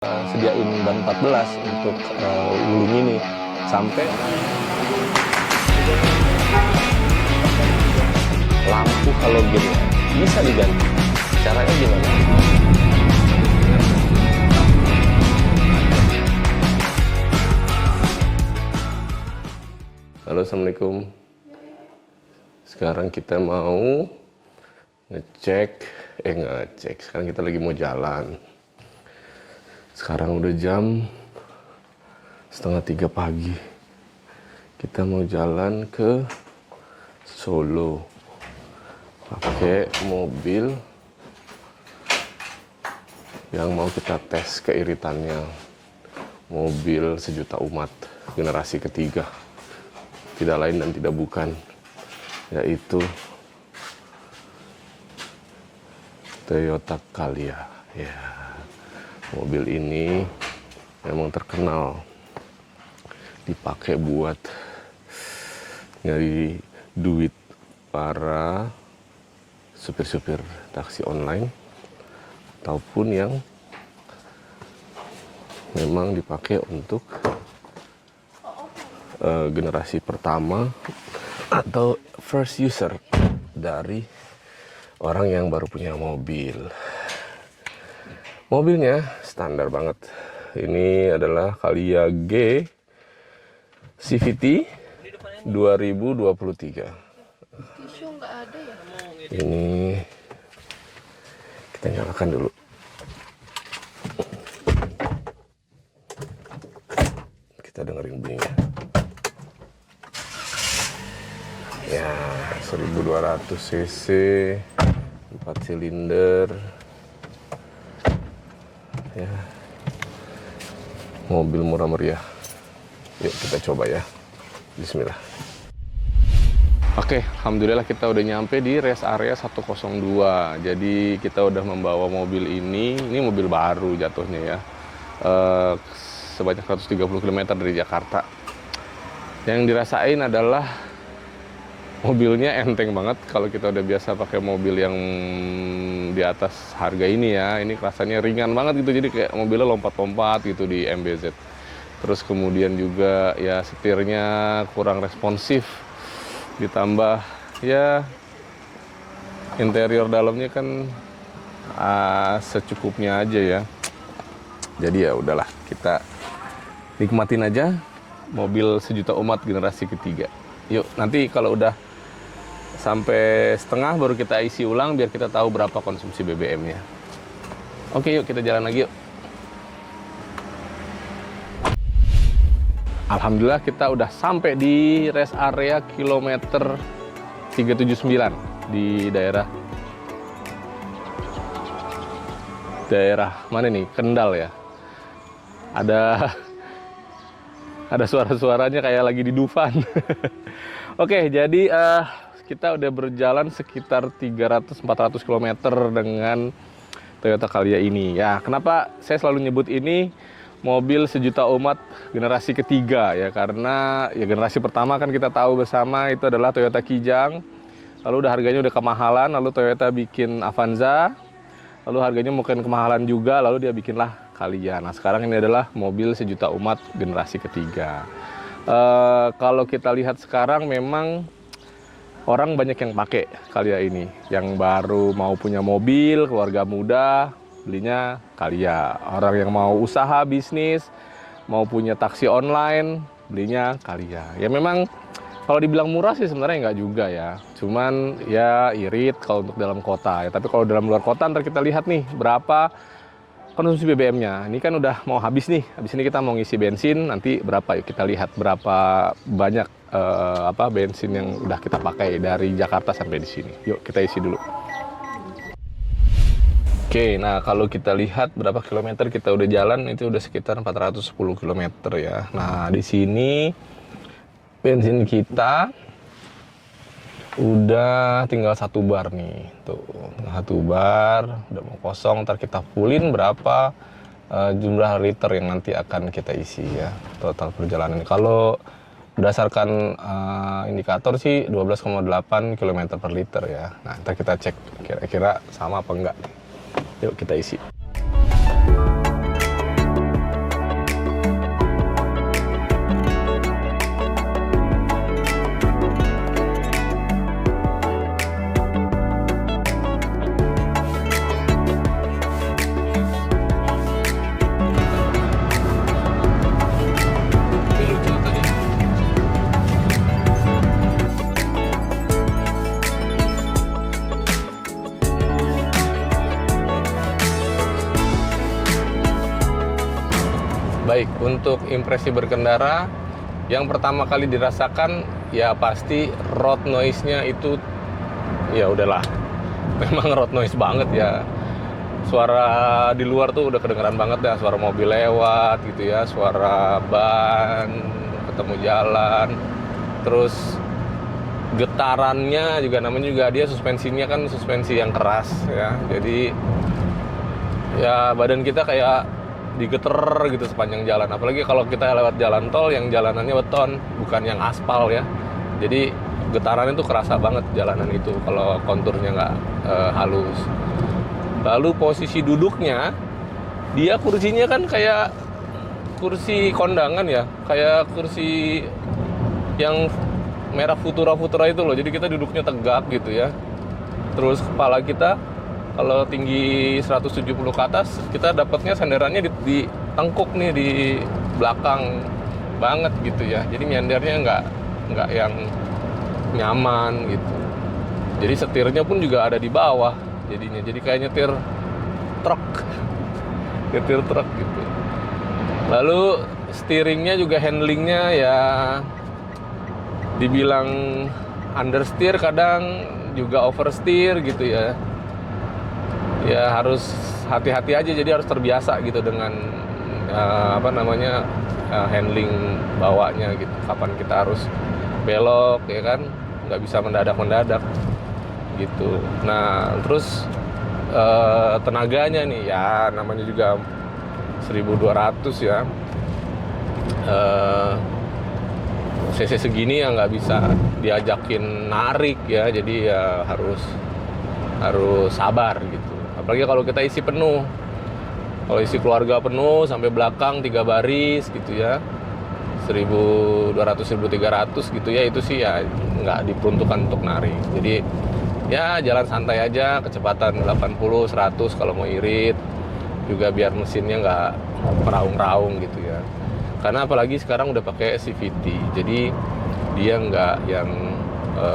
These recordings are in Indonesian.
Sediain ban 14 untuk Wuling ini sampai lampu halogen bisa diganti. Caranya gimana? Halo, assalamualaikum. Sekarang kita mau ngecek. Sekarang kita lagi mau jalan. Sekarang udah jam 2:30 pagi. Kita mau jalan ke Solo pakai mobil yang mau kita tes keiritannya. Mobil sejuta umat generasi ketiga, tidak lain dan tidak bukan, yaitu Toyota Calya. Ya, mobil ini memang terkenal dipakai buat nyari duit para supir-supir taksi online ataupun yang memang dipakai untuk generasi pertama atau first user dari orang yang baru punya mobil. Mobilnya standar banget. Ini adalah Calya G CVT 2023. Tisu nggak ada ya? Ini kita nyalakan dulu. Kita dengerin bunyinya. Ya, 1200 cc, 4 silinder. Ya, mobil murah meriah. Yuk kita coba ya. Bismillah. Oke, alhamdulillah kita udah nyampe di rest area 102. Jadi kita udah membawa mobil ini mobil baru jatuhnya ya. Sebanyak 130 km dari Jakarta. Yang dirasain adalah mobilnya enteng banget. Kalau kita udah biasa pakai mobil yang di atas harga ini ya, ini rasanya ringan banget gitu. Jadi kayak mobilnya lompat-lompat gitu di MBZ. Terus kemudian juga ya setirnya kurang responsif. Ditambah ya interior dalamnya kan secukupnya aja ya. Jadi ya udahlah, kita nikmatin aja mobil sejuta umat generasi ketiga. Yuk, nanti kalau udah sampai setengah baru kita isi ulang biar kita tahu berapa konsumsi BBM-nya. Oke, yuk kita jalan lagi yuk. Alhamdulillah kita udah sampai di rest area kilometer 379 di daerah mana nih? Kendal ya. Ada suara-suaranya kayak lagi di Dufan. Oke, jadi kita udah berjalan sekitar 300-400 km dengan Toyota Calya ini. Ya, kenapa saya selalu nyebut ini mobil sejuta umat generasi ketiga ya? Karena ya generasi pertama kan kita tahu bersama itu adalah Toyota Kijang. Lalu udah harganya udah kemahalan, lalu Toyota bikin Avanza. Lalu harganya mungkin kemahalan juga, lalu dia bikinlah Calya. Nah, sekarang ini adalah mobil sejuta umat generasi ketiga. Kalau kita lihat sekarang memang orang banyak yang pakai Calya ini, yang baru mau punya mobil, keluarga muda, belinya Calya. Orang yang mau usaha bisnis, mau punya taksi online, belinya Calya. Ya memang kalau dibilang murah sih sebenarnya nggak juga ya. Cuman ya irit kalau untuk dalam kota ya. Tapi kalau dalam luar kota ntar kita lihat nih berapa konsumsi BBM-nya. Ini kan udah mau habis nih. Habis ini kita mau ngisi bensin, nanti berapa? Yuk kita lihat berapa banyak bensin yang udah kita pakai dari Jakarta sampai di sini. Yuk kita isi dulu. Oke, nah kalau kita lihat berapa kilometer kita udah jalan, itu udah sekitar 410 km ya. Nah, di sini bensin kita udah tinggal 1 bar nih. Tuh, 1 bar udah mau kosong. Ntar kita fullin berapa jumlah liter yang nanti akan kita isi ya. Total perjalanan. Kalau berdasarkan indikator sih 12,8 km per liter ya. Nah, ntar kita cek kira-kira sama apa enggak. Yuk kita isi. Baik, untuk impresi berkendara, yang pertama kali dirasakan ya pasti road noise-nya itu ya udahlah. Memang road noise banget ya. Suara di luar tuh udah kedengeran banget ya, suara mobil lewat gitu ya, suara ban ketemu jalan. Terus getarannya juga, namanya juga dia suspensinya kan suspensi yang keras ya. Jadi ya badan kita kayak digeter gitu sepanjang jalan. Apalagi kalau kita lewat jalan tol yang jalanannya beton, bukan yang aspal ya. Jadi getarannya tuh kerasa banget jalanan itu kalau konturnya nggak halus. Lalu posisi duduknya, dia kursinya kan kayak kursi kondangan ya, kayak kursi yang merah Futura itu loh. Jadi kita duduknya tegak gitu ya. Terus kepala kita kalau tinggi 170 ke atas, kita dapatnya sandarannya di tengkuk nih, di belakang banget gitu ya. Jadi nyandarnya nggak yang nyaman gitu. Jadi setirnya pun juga ada di bawah jadinya. Jadi kayak nyetir truk gitu. Lalu steeringnya juga, handlingnya ya dibilang understeer, kadang juga oversteer gitu ya. Ya harus hati-hati aja, jadi harus terbiasa gitu dengan handling bawanya gitu. Kapan kita harus belok ya kan, nggak bisa mendadak gitu. Nah terus tenaganya nih ya, namanya juga 1200 ya, cc segini ya nggak bisa diajakin narik ya, jadi ya harus sabar gitu. Apalagi kalau kita isi penuh, kalau isi keluarga penuh sampai belakang 3 baris gitu ya, 1200-1300 gitu ya, itu sih ya nggak diperuntukkan untuk narik. Jadi ya jalan santai aja, kecepatan 80-100 kalau mau irit, juga biar mesinnya nggak meraung-raung gitu ya. Karena apalagi sekarang udah pakai CVT, jadi dia nggak yang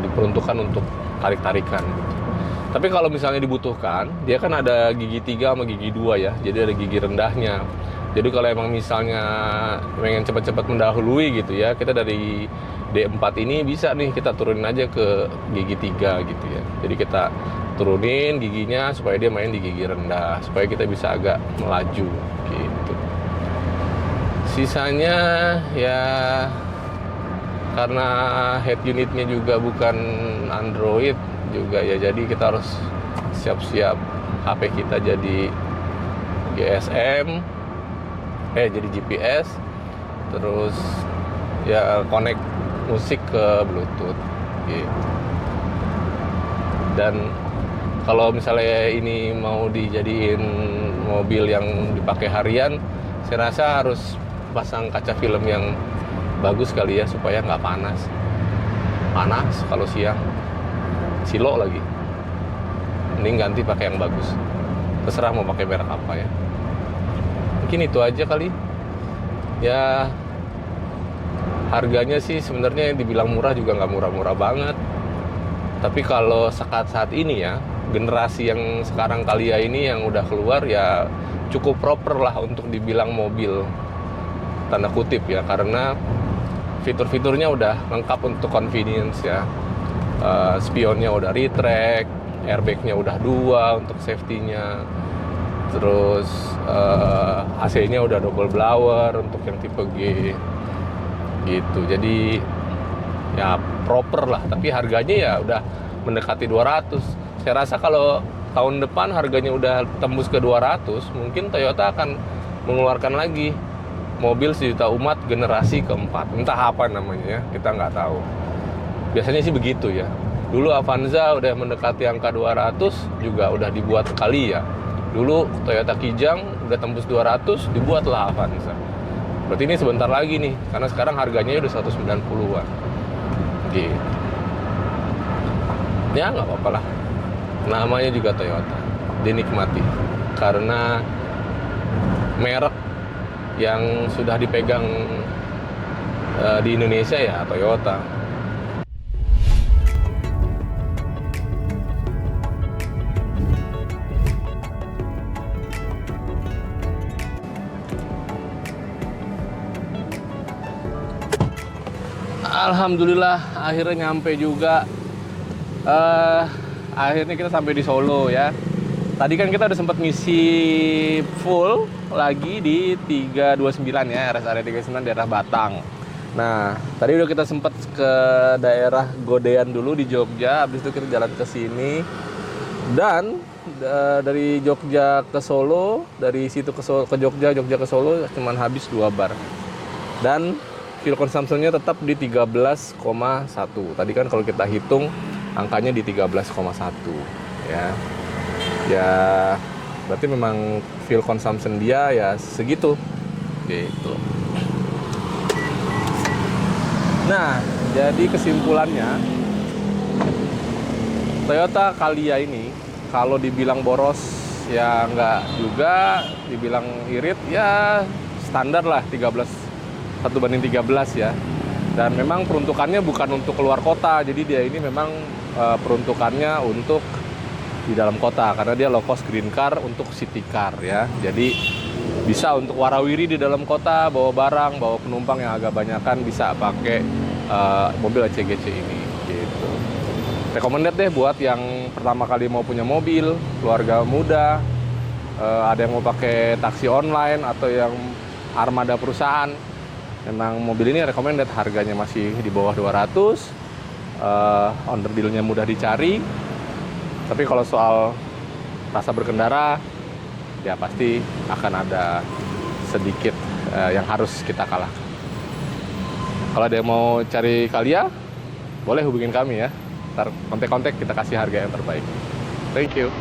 diperuntukkan untuk tarik-tarikan gitu. Tapi kalau misalnya dibutuhkan, dia kan ada gigi 3 sama gigi 2 ya, jadi ada gigi rendahnya. Jadi kalau emang misalnya pengen cepat-cepat mendahului gitu ya, kita dari D4 ini bisa nih kita turunin aja ke gigi 3 gitu ya. Jadi kita turunin giginya supaya dia main di gigi rendah, supaya kita bisa agak melaju gitu. Sisanya ya karena head unitnya juga bukan Android juga ya, jadi kita harus siap-siap HP kita jadi GSM, jadi GPS, terus ya connect musik ke Bluetooth gitu. Dan kalau misalnya ini mau dijadiin mobil yang dipakai harian, saya rasa harus pasang kaca film yang bagus kali ya, supaya nggak panas kalau siang, silo lagi. Mending ganti pakai yang bagus, terserah mau pakai merek apa ya. Mungkin itu aja kali ya. Harganya sih sebenarnya dibilang murah juga nggak murah-murah banget. Tapi kalau saat ini ya, generasi yang sekarang Calya ini yang udah keluar ya cukup proper lah untuk dibilang mobil, tanda kutip ya, karena fitur-fiturnya udah lengkap untuk convenience ya. Spionnya udah retract, airbagnya udah 2 untuk safety-nya, terus AC-nya udah double blower untuk yang tipe G gitu. Jadi ya proper lah, tapi harganya ya udah mendekati 200. Saya rasa kalau tahun depan harganya udah tembus ke 200, mungkin Toyota akan mengeluarkan lagi mobil sejuta umat generasi keempat. Entah apa namanya ya, kita nggak tahu. Biasanya sih begitu ya. Dulu Avanza udah mendekati angka 200 juga udah dibuat Calya. Dulu Toyota Kijang udah tembus 200, dibuatlah Avanza. Berarti ini sebentar lagi nih, karena sekarang harganya udah 190-an gitu. Ya nggak apa-apa lah, namanya juga Toyota, dinikmati. Karena merek yang sudah dipegang di Indonesia ya Toyota. Alhamdulillah akhirnya nyampe juga. Akhirnya kita sampai di Solo ya. Tadi kan kita udah sempat ngisi full lagi di 329 ya, rest area 39 daerah Batang. Nah, tadi udah kita sempat ke daerah Godean dulu di Jogja, habis itu kita jalan ke sini. Dan dari Jogja ke Solo, dari situ ke Jogja, Jogja ke Solo cuman habis 2 bar. Dan fuel consumption-nya tetap di 13,1. Tadi kan kalau kita hitung angkanya di 13,1 ya. Ya berarti memang fuel consumption dia ya segitu. Gitu. Nah, jadi kesimpulannya Toyota Calya ini kalau dibilang boros ya enggak juga, dibilang irit ya standar lah 1:13 ya. Dan memang peruntukannya bukan untuk keluar kota, jadi dia ini memang peruntukannya untuk di dalam kota karena dia low cost green car untuk city car ya. Jadi bisa untuk warawiri di dalam kota, bawa barang, bawa penumpang yang agak banyakan bisa pakai mobil ACGC ini gitu. Recommended deh buat yang pertama kali mau punya mobil, keluarga muda, ada yang mau pakai taksi online atau yang armada perusahaan. Memang mobil ini recommended, harganya masih di bawah 200, under deal-nya mudah dicari. Tapi kalau soal rasa berkendara, ya pasti akan ada sedikit yang harus kita kalahkan. Kalau ada yang mau cari Calya, boleh hubungin kami ya. Ntar kontak-kontak kita kasih harga yang terbaik. Thank you.